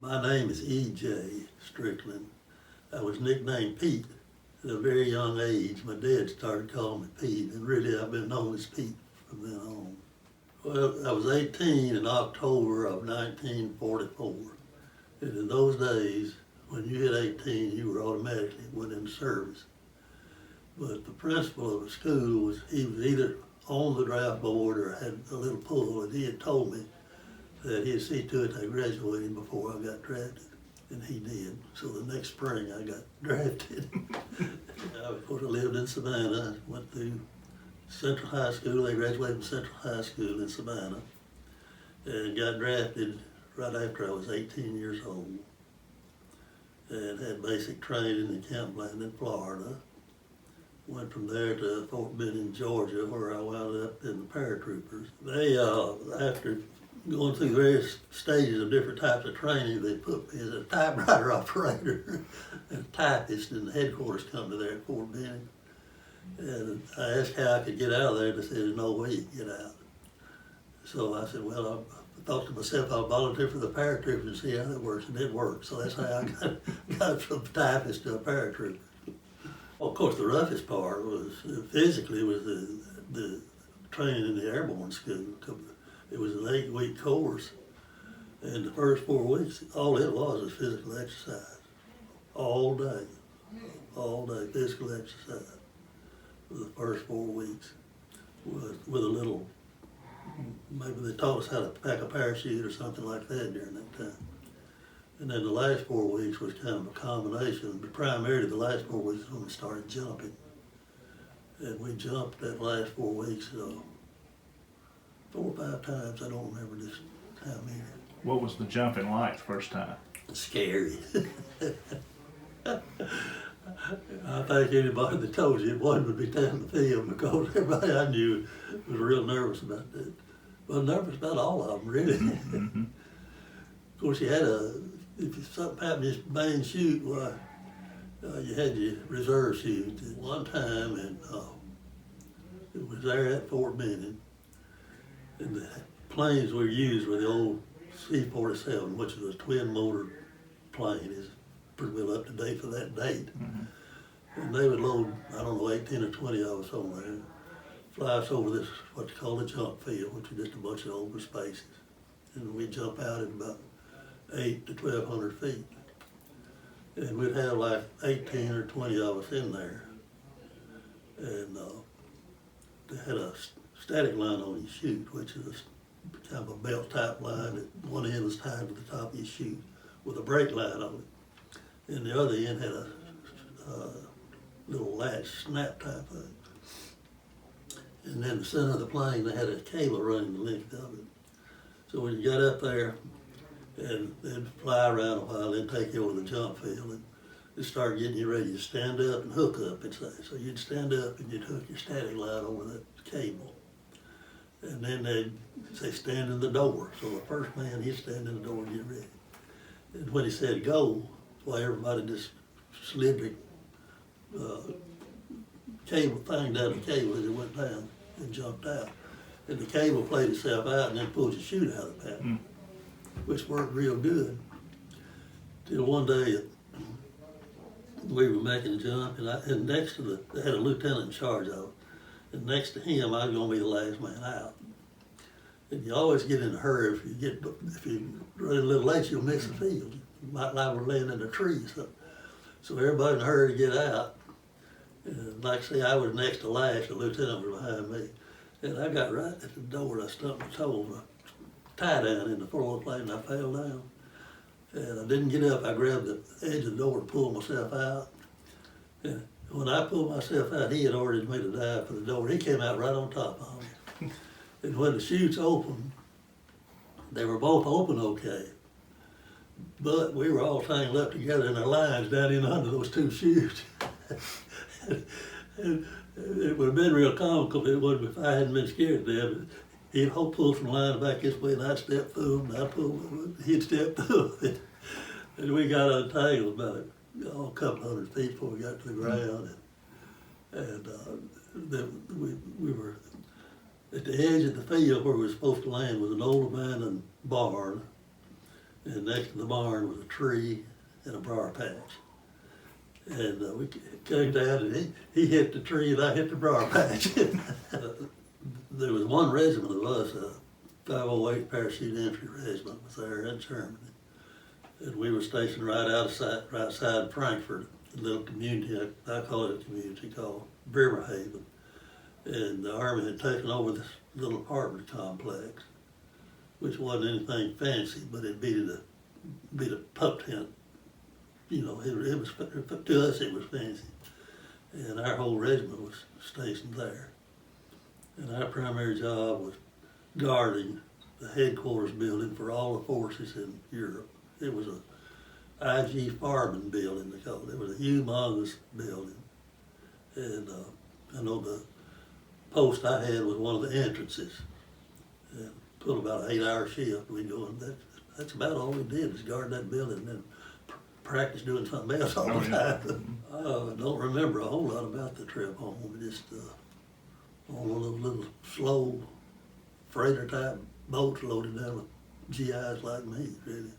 My name is E.J. Stricklin. I was nicknamed Pete at a very young age. My dad started calling me Pete, and really I've been known as Pete from then on. Well, I was 18 in October of 1944. And in those days, when you hit 18, you were automatically went into service. But the principal of the school he was either on the draft board or had a little pull, and he had told me that he'd see to it I graduated before I got drafted, and he did. So the next spring I got drafted. I, of course, I lived in Savannah, went through Central High School. They graduated from Central High School in Savannah, and got drafted right after I was 18 years old, and had basic training in Camp Bland in Florida. Went from there to Fort Benning, Georgia, where I wound up in the paratroopers. They, after going through various stages of different types of training, they put me as a typewriter operator and a typist in the headquarters company there at Fort Benning. And I asked how I could get out of there, and they said, there's no way you can get out. So I said, well, I thought to myself, I'll volunteer for the paratroopers and see how that works, and it worked. So that's how I got from typist to a paratrooper. Well, of course, the roughest part was, physically, was the training in the airborne school. It was an 8-week course, and the first 4 weeks, all it was physical exercise. All day physical exercise for the first 4 weeks with a little, maybe they taught us how to pack a parachute or something like that during that time. And then the last 4 weeks was kind of a combination, but primarily the last 4 weeks was when we started jumping. And we jumped that last 4 weeks 4 or 5 times, I don't remember just how many. What was the jumping like first time? Scary. I think anybody that told you it wasn't would be telling the film, because everybody I knew was real nervous about that. Well, nervous about all of them, really. Mm-hmm. Of course, you had if something happened, just bang shoot, well, you had your reserve shoot. One time, and it was there at Fort Benning, and the planes we used were the old C-47, which was a twin motor plane. It's pretty well up to date for that date. Mm-hmm. And they would load, I don't know, 18 or 20 of us on there, fly us over this, what you call a jump field, which is just a bunch of open spaces. And we'd jump out at about 8 to 1,200 feet. And we'd have like 18 or 20 of us in there. And they had a static line on your chute, which is kind of a belt type line that one end was tied to the top of your chute with a brake line on it. And the other end had a little latch snap type thing. And then the center of the plane, they had a cable running the length of it. So when you got up there, and they'd fly around a while, then take you over the jump field, and they'd start getting you ready to stand up and hook up, and say. So you'd stand up and you'd hook your static line over that cable. And then they'd say, stand in the door. So the first man, he'd stand in the door and get ready. And when he said go, well, everybody just slid the cable thing down the cable as it went down and jumped out. And the cable played itself out and then pulled your chute out of the pattern, which worked real good. Till one day we were making a jump, and next to they had a lieutenant in charge of it, and next to him I was going to be the last man out. And you always get in a hurry. If you run a little late, you'll miss the field. You might like we're laying in a tree or something. So everybody in a hurry to get out. And like I say, I was next to last, the lieutenant was behind me. And I got right at the door, I stumped my toe, tie down in the floor plane, and I fell down. And I didn't get up. I grabbed the edge of the door to pull myself out. And when I pulled myself out, he had already made a dive for the door. He came out right on top of me. And when the chutes opened, they were both open okay. But we were all tangled up together in our lines down in under those two chutes. and it would have been real comical if I hadn't been scared to death. He'd pull from the line back this way, and I'd step through him, and I'd pull, he'd step through it. And we got untangled about a couple hundred feet before we got to the ground. And we were at the edge of the field where we were supposed to land was an old abandoned barn. and next to the barn was a tree and a briar patch. And we came down, and he hit the tree, and I hit the briar patch. There was one regiment of us, 508 Parachute Infantry Regiment, was there in Germany. And we were stationed right outside Frankfurt, a little community, I call it a community called Bremerhaven. And the Army had taken over this little apartment complex, which wasn't anything fancy, but it beat a pup tent. You know, it was, to us it was fancy. And our whole regiment was stationed there. And our primary job was guarding the headquarters building for all the forces in Europe. It was a IG Farman building, they called it. It was a humongous building. And I know the post I had was one of the entrances. And put about an 8-hour shift. We go, and that's about all we did, was guard that building and then practice doing something else all the time. I don't remember a whole lot about the trip home. We just on one of those little slow freighter type boats loaded down with GIs like me, really.